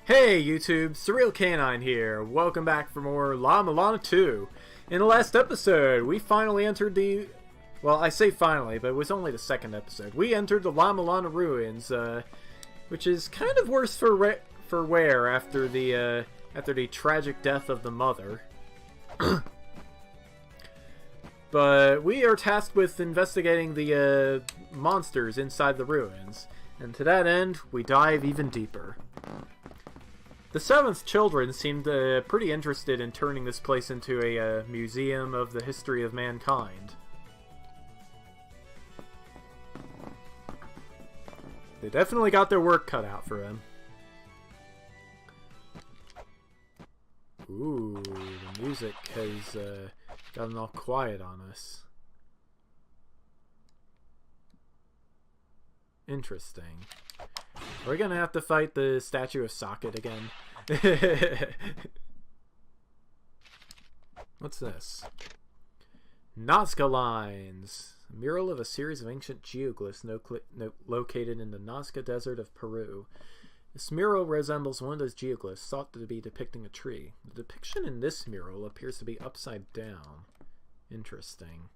Hey YouTube, surrealcanine here. Welcome back for more La-Mulana 2. In the last episode, we finally entered the... Well, I say finally, but it was only the second episode. We entered the La-Mulana ruins, which is kind of worse for wear after the tragic death of the mother. But we are tasked with investigating the monsters inside the ruins, and to that end, we dive even deeper. The seventh children seemed pretty interested in turning this place into a museum of the history of mankind. They definitely got their work cut out for them. Ooh, the music has gotten all quiet on us. Interesting. Are we gonna have to fight the statue of Socket again? What's this? Nazca lines. A mural of a series of ancient geoglyphs located in the Nazca Desert of Peru. This mural resembles one of those geoglyphs thought to be depicting a tree. The depiction in this mural appears to be upside down. Interesting.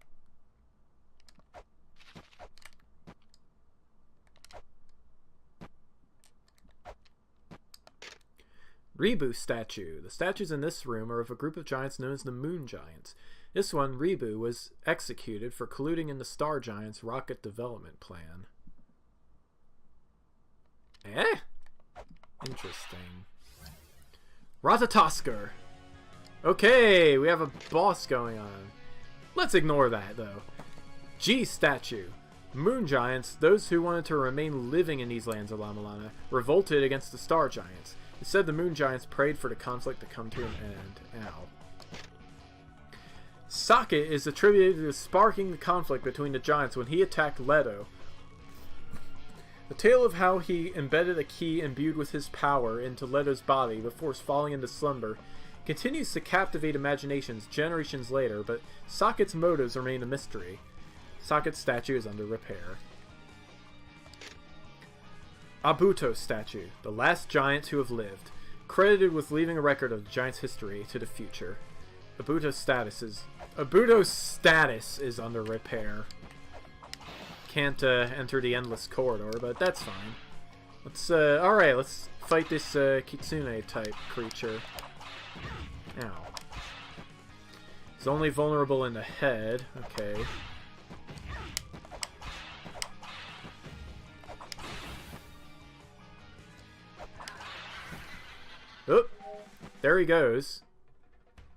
Ribu statue. The statues in this room are of a group of giants known as the Moon Giants. This one, Ribu, was executed for colluding in the Star Giants' rocket development plan. Eh? Interesting. Ratatoskr. Okay, we have a boss going on. Let's ignore that, though. G statue. Moon Giants, those who wanted to remain living in these lands of La-Mulana, revolted against the Star Giants. It said the Moon Giants prayed for the conflict to come to an end. Ow. Socket is attributed to sparking the conflict between the Giants when he attacked Leto. The tale of how he embedded a key imbued with his power into Leto's body before falling into slumber continues to captivate imaginations generations later, but Socket's motives remain a mystery. Socket's statue is under repair. Abuto statue, the last giant to have lived, credited with leaving a record of the giant's history to the future. Abuto's status is under repair. Can't enter the endless corridor, but that's fine. Alright, let's fight this Kitsune type creature. Ow. He's only vulnerable in the head. Okay. Oop! There he goes.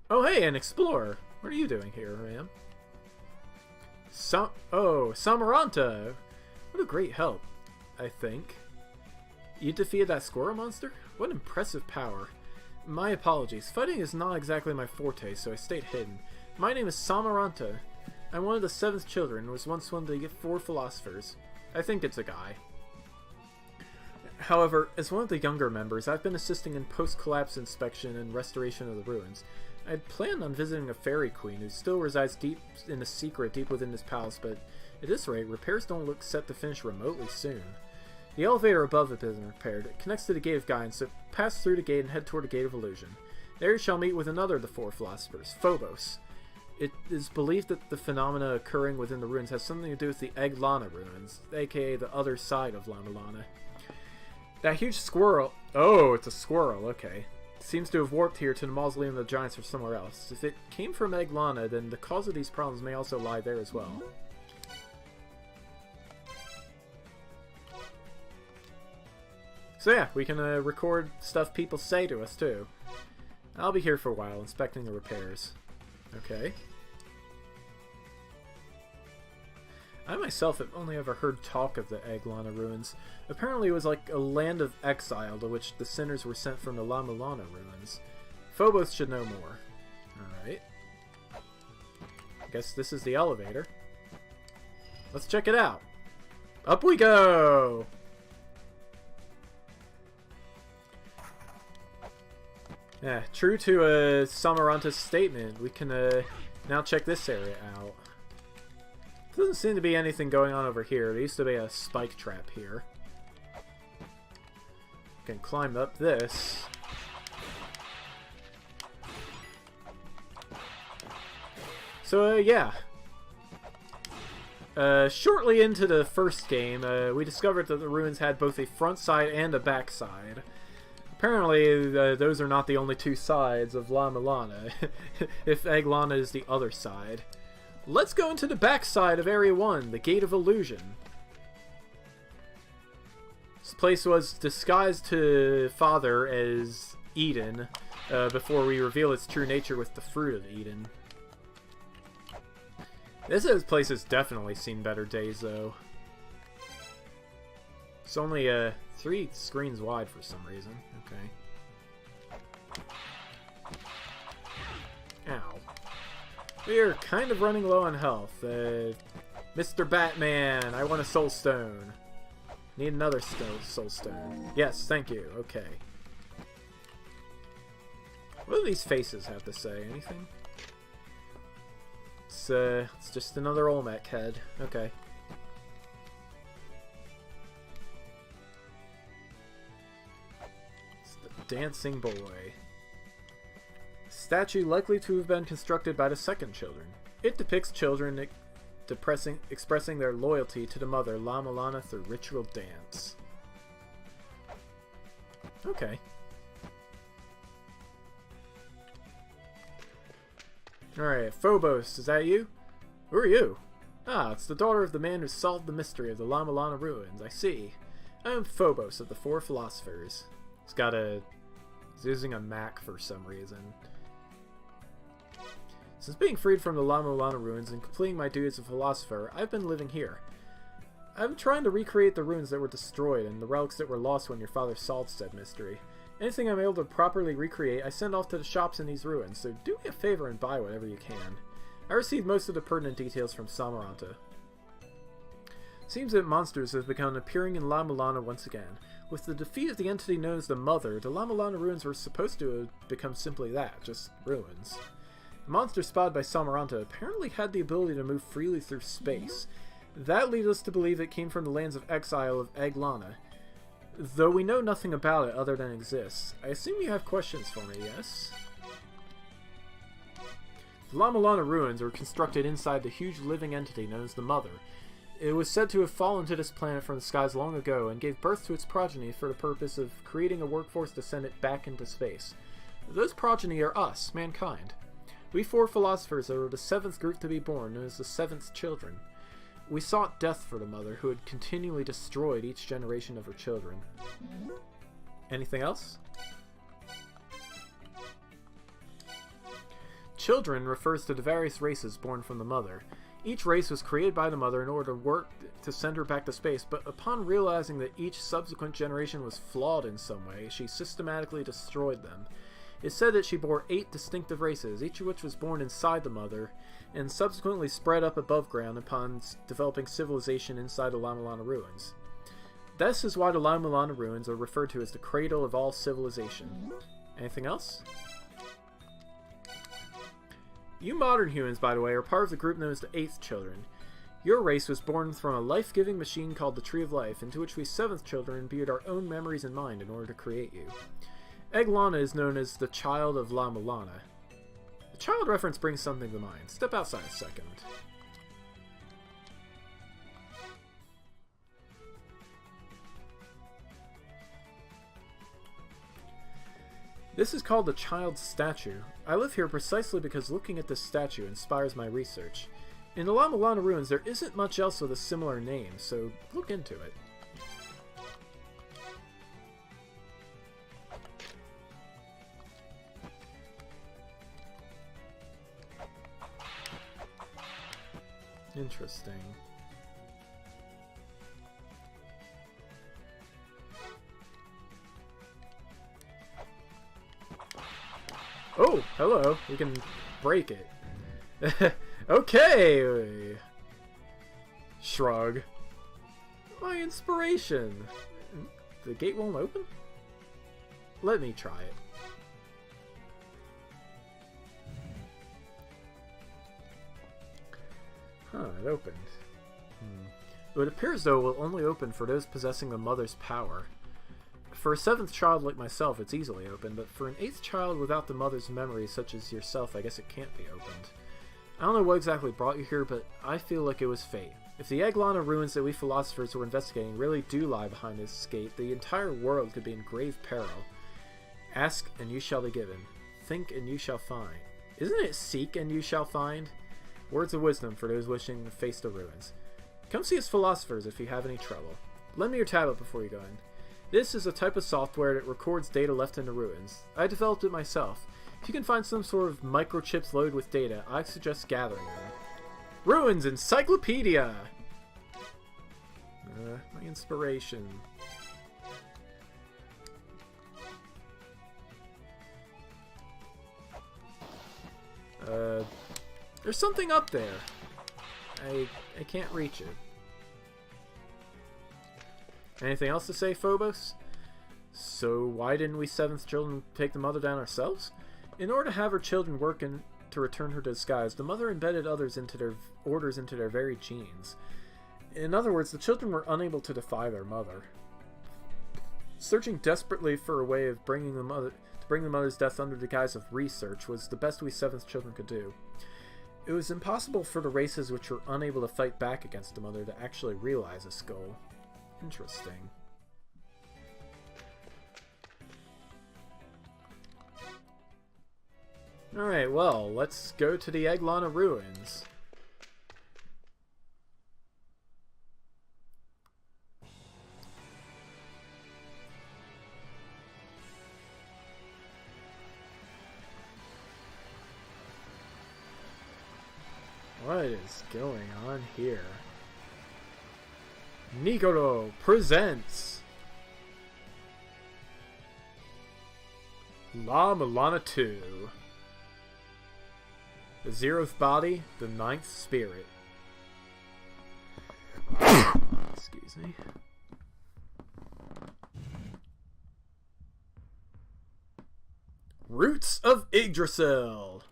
Oh, hey, an explorer. What are you doing here, ma'am? Oh, Samaranta! What a great help, I think. You defeated that squirrel monster? What impressive power. My apologies. Fighting is not exactly my forte, so I stayed hidden. My name is Samaranta. I'm one of the seventh children and was once one of the 4 philosophers. I think it's a guy. However, as one of the younger members, I've been assisting in post-collapse inspection and restoration of the ruins. I had planned on visiting a fairy queen who still resides deep in the secret deep within this palace, but at this rate, repairs don't look set to finish remotely soon. The elevator above it has been repaired. It connects to the Gate of Guidance, so pass through the gate and head toward the Gate of Illusion. There you shall meet with another of the 4 philosophers, Phobos. It is believed that the phenomena occurring within the ruins has something to do with the Yggdrasil ruins, aka the other side of La-Mulana. That huge squirrel... Oh, it's a squirrel, okay. Seems to have warped here to the mausoleum of the giants or somewhere else. If it came from Yggdrasil, then the cause of these problems may also lie there as well. So yeah, we can record stuff people say to us too. I'll be here for a while, inspecting the repairs. Okay. I myself have only ever heard talk of the Yggdrasil ruins. Apparently it was like a land of exile to which the sinners were sent from the La-Mulana ruins. Phobos should know more. Alright. I guess this is the elevator. Let's check it out. Up we go! Yeah, true to Samaranta's statement, we can now check this area out. Doesn't seem to be anything going on over here. There used to be a spike trap here. Can climb up this. So, yeah. Shortly into the first game, we discovered that the ruins had both a front side and a back side. Apparently, those are not the only two sides of La-Mulana, if Yggdrasil is the other side. Let's go into the back side of Area 1, the Gate of Illusion. This place was disguised to Father as Eden, before we reveal its true nature with the Fruit of Eden. This place has definitely seen better days, though. It's only 3 screens wide for some reason. Okay. Ow. We're kind of running low on health. Mr. Batman, I want a soul stone. Need another soul stone. Yes, thank you. Okay. What do these faces have to say? Anything? It's just another Olmec head. Okay. It's the dancing boy. Statue likely to have been constructed by the second children. It depicts children expressing their loyalty to the mother La-Mulana through ritual dance. Okay. Alright, Phobos, is that you? Who are you? Ah, it's the daughter of the man who solved the mystery of the La-Mulana ruins, I see. I am Phobos of the Four Philosophers. He's using a Mac for some reason. Since being freed from the La-Mulana ruins and completing my duties as a philosopher, I've been living here. I've been trying to recreate the ruins that were destroyed and the relics that were lost when your father solved said mystery. Anything I'm able to properly recreate, I send off to the shops in these ruins, so do me a favor and buy whatever you can. I received most of the pertinent details from Samaranta. Seems that monsters have begun appearing in La-Mulana once again. With the defeat of the entity known as the Mother, the La-Mulana ruins were supposed to have become simply that, just ruins. The monster spotted by Samaranta apparently had the ability to move freely through space. That leads us to believe it came from the lands of exile of Yggdrasil. Though we know nothing about it other than it exists. I assume you have questions for me, yes? The La-Mulana ruins were constructed inside the huge living entity known as the Mother. It was said to have fallen to this planet from the skies long ago and gave birth to its progeny for the purpose of creating a workforce to send it back into space. Those progeny are us, mankind. We four philosophers are the 7th group to be born, known as the 7th children. We sought death for the Mother, who had continually destroyed each generation of her children. Anything else? Children refers to the various races born from the Mother. Each race was created by the Mother in order to work to send her back to space, but upon realizing that each subsequent generation was flawed in some way, she systematically destroyed them. It's said that she bore 8 distinctive races, each of which was born inside the Mother, and subsequently spread up above ground upon developing civilization inside the La-Mulana ruins. This is why the La-Mulana ruins are referred to as the cradle of all civilization. Anything else? You modern humans, by the way, are part of the group known as the 8th children. Your race was born from a life-giving machine called the Tree of Life, into which we 7th children imbued our own memories in mind in order to create you. Yggdrasil is known as the child of La-Mulana. The child reference brings something to mind. Step outside a second. This is called the child's statue. I live here precisely because looking at this statue inspires my research. In the La-Mulana ruins there isn't much else with a similar name, so look into it. Interesting. Oh, hello. We can break it. Okay. Shrug. My inspiration. The gate won't open? Let me try it. Huh, it opened. It would appear as though it will only open for those possessing the Mother's power. For a 7th child like myself, it's easily opened, but for an 8th child without the mother's memories, such as yourself, I guess it can't be opened. I don't know what exactly brought you here, but I feel like it was fate. If the Yggdrasil ruins that we philosophers were investigating really do lie behind this gate, the entire world could be in grave peril. Ask, and you shall be given. Think, and you shall find. Isn't it seek, and you shall find? Words of wisdom for those wishing to face the ruins. Come see us philosophers if you have any trouble. Lend me your tablet before you go in. This is a type of software that records data left in the ruins. I developed it myself. If you can find some sort of microchips loaded with data, I suggest gathering them. Ruins Encyclopedia! My inspiration. There's something up there. I can't reach it. Anything else to say, Phobos? So why didn't we 7th children take the mother down ourselves? In order to have her children work to return her to disguise, the mother embedded orders into their very genes. In other words, the children were unable to defy their mother. Searching desperately for a way of bring the mother's death under the guise of research was the best we 7th children could do. It was impossible for the races which were unable to fight back against the mother to actually realize this goal. Interesting. Alright, well, let's go to the Yggdrasil ruins. What is going on here? Nikoro presents La-Mulana 2. The 0th body, the 9th spirit. Excuse me. Roots of Yggdrasil.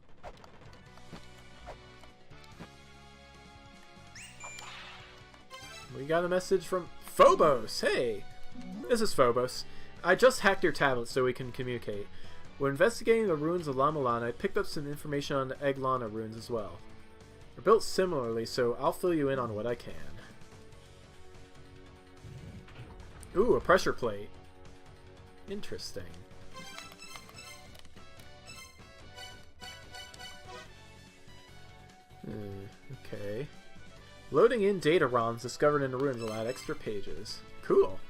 We got a message from Phobos. Hey, this is Phobos. I just hacked your tablet so we can communicate. When investigating the ruins of La-Mulana, I picked up some information on the Yggdrasil ruins as well. They're built similarly, so I'll fill you in on what I can. Ooh, a pressure plate. Interesting. Okay. Loading in data ROMs discovered in the ruins will add extra pages. Cool.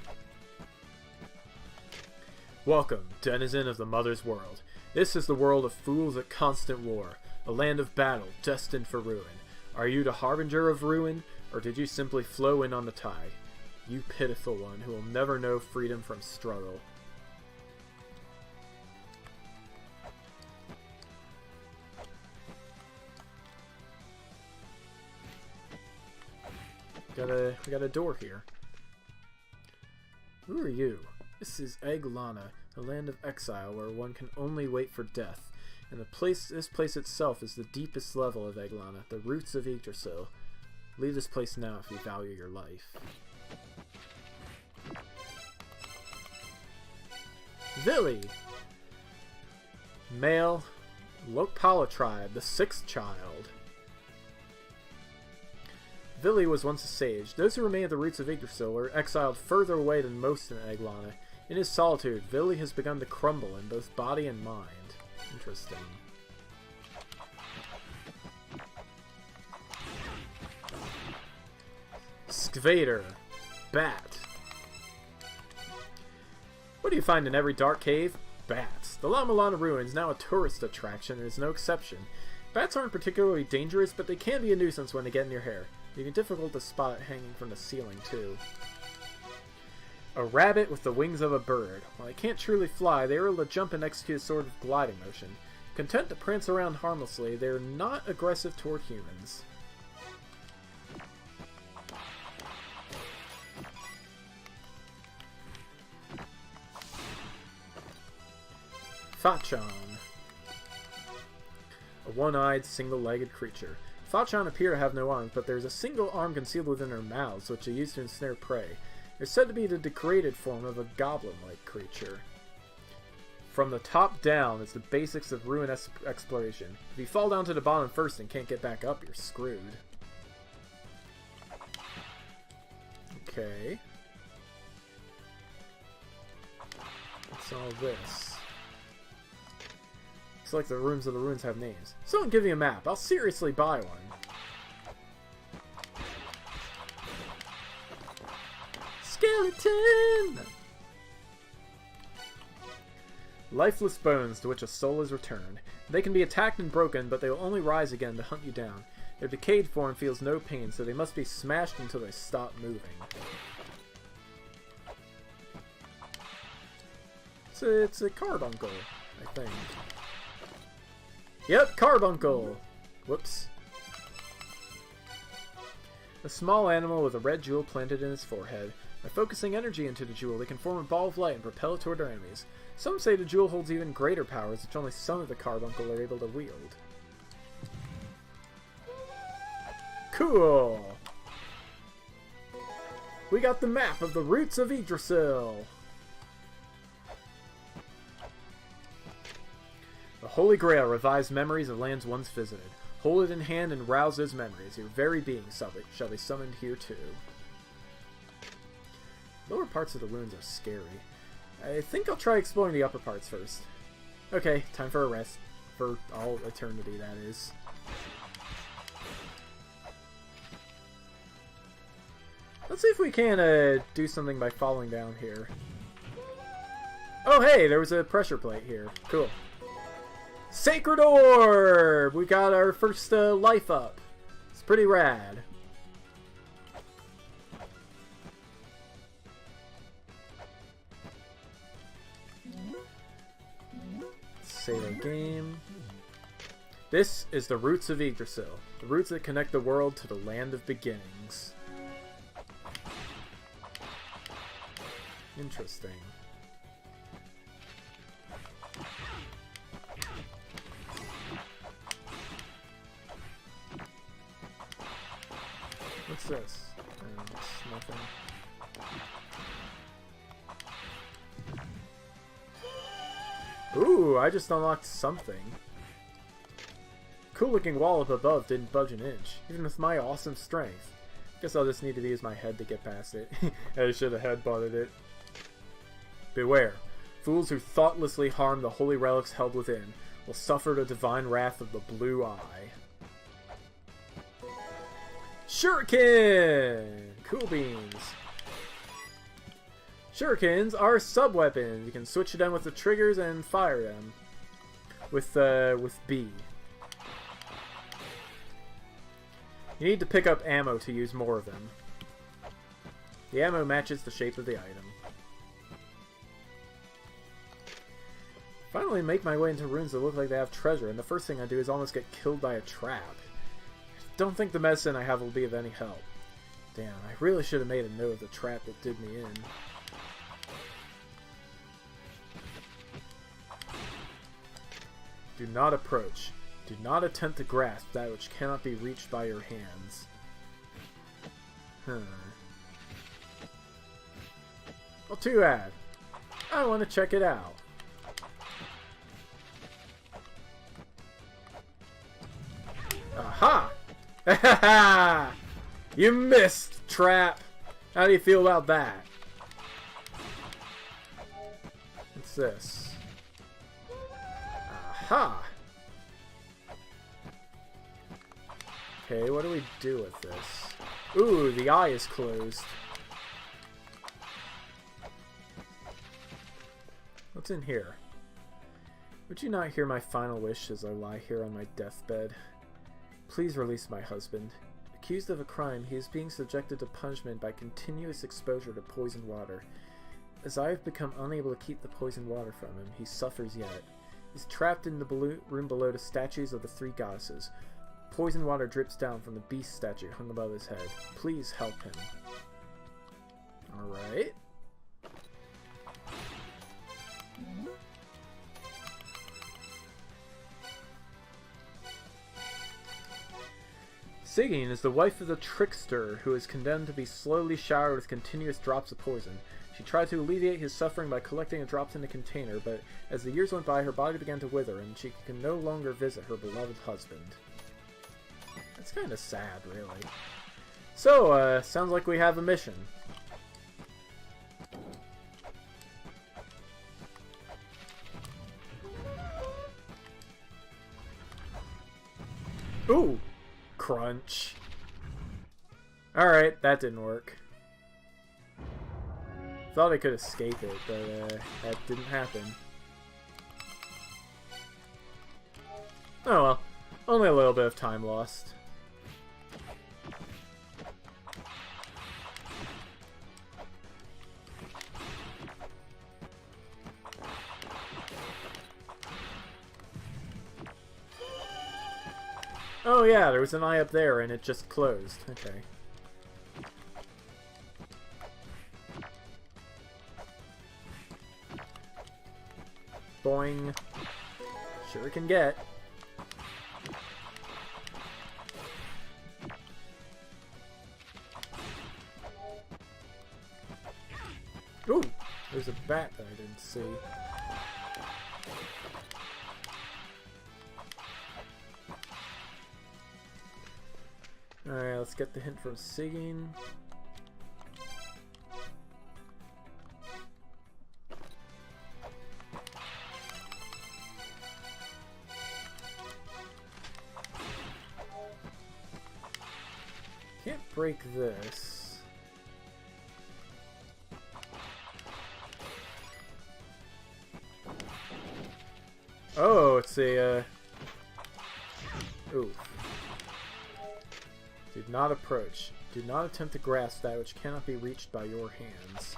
Welcome, denizen of the Mother's World. This is the world of fools at constant war, a land of battle destined for ruin. Are you the harbinger of ruin, or did you simply flow in on the tide? You pitiful one who will never know freedom from struggle. We got a door here. Who are you? This is La-Mulana, the land of exile where one can only wait for death. And this place itself is the deepest level of La-Mulana, the roots of Yggdrasil. Leave this place now if you value your life. Vili! Male, Lokpala tribe, the 6th child. Vili was once a sage. Those who remain at the roots of Yggdrasil were exiled further away than most in La-Mulana. In his solitude, Vili has begun to crumble in both body and mind. Interesting. Skvader. Bat. What do you find in every dark cave? Bats. The La-Mulana ruins, now a tourist attraction, is no exception. Bats aren't particularly dangerous, but they can be a nuisance when they get in your hair. They can be difficult to spot hanging from the ceiling, too. A rabbit with the wings of a bird. While they can't truly fly, they are able to jump and execute a sort of gliding motion. Content to prance around harmlessly, they are not aggressive toward humans. Fachan. A one-eyed, single-legged creature. Fachan appear to have no arms, but there's a single arm concealed within their mouths, which they use to ensnare prey. They're said to be the degraded form of a goblin-like creature. From the top down, it's the basics of ruin exploration. If you fall down to the bottom first and can't get back up, you're screwed. Okay. What's all this? Looks like the rooms of the ruins have names. Someone give me a map. I'll seriously buy one. Skeleton! Lifeless bones to which a soul is returned. They can be attacked and broken, but they will only rise again to hunt you down. Their decayed form feels no pain, so they must be smashed until they stop moving. It's a carbuncle, I think. Yep, carbuncle! Whoops. A small animal with a red jewel planted in its forehead. By focusing energy into the jewel, they can form a ball of light and propel it toward their enemies. Some say the jewel holds even greater powers, which only some of the carbuncle are able to wield. Cool! We got the map of the roots of Yggdrasil! The Holy Grail revives memories of lands once visited. Hold it in hand and rouse those memories. Your very being shall be summoned here too. Lower parts of the ruins are scary. I think I'll try exploring the upper parts first. Okay, time for a rest. For all eternity, that is. Let's see if we can do something by falling down here. Oh hey, there was a pressure plate here. Cool. Sacred Orb! We got our first life up. It's pretty rad. Save a game. This is the roots of Yggdrasil. The roots that connect the world to the land of beginnings. Interesting. What's this? It's nothing. Ooh, I just unlocked something. Cool looking wall up above didn't budge an inch, even with my awesome strength. Guess I'll just need to use my head to get past it. I should have headbutted it. Beware. Fools who thoughtlessly harm the holy relics held within will suffer the divine wrath of the Blue Eye. Shuriken! Cool beans. Shurikens are sub-weapons. You can switch them with the triggers and fire them with B. You need to pick up ammo to use more of them. The ammo matches the shape of the item. Finally make my way into ruins that look like they have treasure, and the first thing I do is almost get killed by a trap. Don't think the medicine I have will be of any help. Damn, I really should have made a note of the trap that did me in. Do not approach. Do not attempt to grasp that which cannot be reached by your hands. Well, too bad. I want to check it out. Aha! You missed, trap! How do you feel about that? What's this? Aha! Okay, what do we do with this? Ooh, the eye is closed. What's in here? Would you not hear my final wish as I lie here on my deathbed? Please release my husband. Accused of a crime, he is being subjected to punishment by continuous exposure to poisoned water. As I have become unable to keep the poisoned water from him, he suffers yet. He's trapped in the room below the statues of the three goddesses. Poison water drips down from the beast statue hung above his head. Please help him. Alright. Sigyn is the wife of the trickster who is condemned to be slowly showered with continuous drops of poison. She tried to alleviate his suffering by collecting the drops in a container, but as the years went by, her body began to wither, and she can no longer visit her beloved husband. That's kind of sad, really. So, sounds like we have a mission. Ooh! Crunch. Alright, that didn't work. Thought I could escape it, but that didn't happen. Oh well. Only a little bit of time lost. Oh yeah, there was an eye up there and it just closed. Okay. Boing. Sure can get. Ooh! There's a bat that I didn't see. Alright, let's get the hint from Sigyn. Can't break this. Oh, it's a, Ooh. Do not approach. Do not attempt to grasp that which cannot be reached by your hands.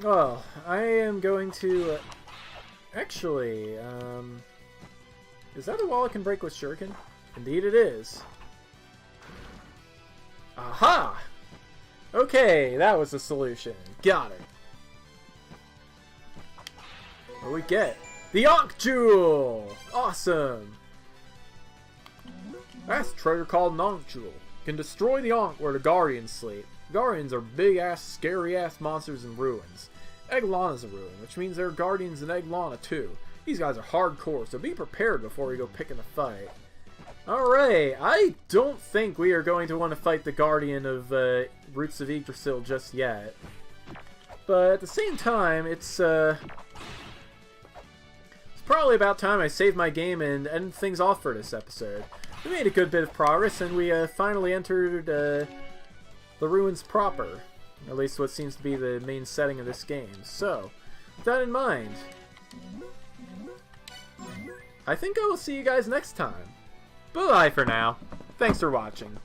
Well, I am going to... actually, is that a wall I can break with Shuriken? Indeed it is. Aha! Okay, that was the solution. Got it. What do we get? The Ankh Jewel! Awesome! That's a treasure called an Ankh Jewel. Can destroy the Ankh where the Guardians sleep. Guardians are big-ass, scary-ass monsters in ruins. Yggdrasil's a ruin, which means there are Guardians in Yggdrasil too. These guys are hardcore, so be prepared before we go picking a fight. Alright, I don't think we are going to want to fight the Guardian of Roots of Yggdrasil just yet. But at the same time, it's probably about time I saved my game and end things off for this episode. We made a good bit of progress, and we finally entered the ruins proper. At least what seems to be the main setting of this game. So, with that in mind, I think I will see you guys next time. Bye for now. Thanks for watching.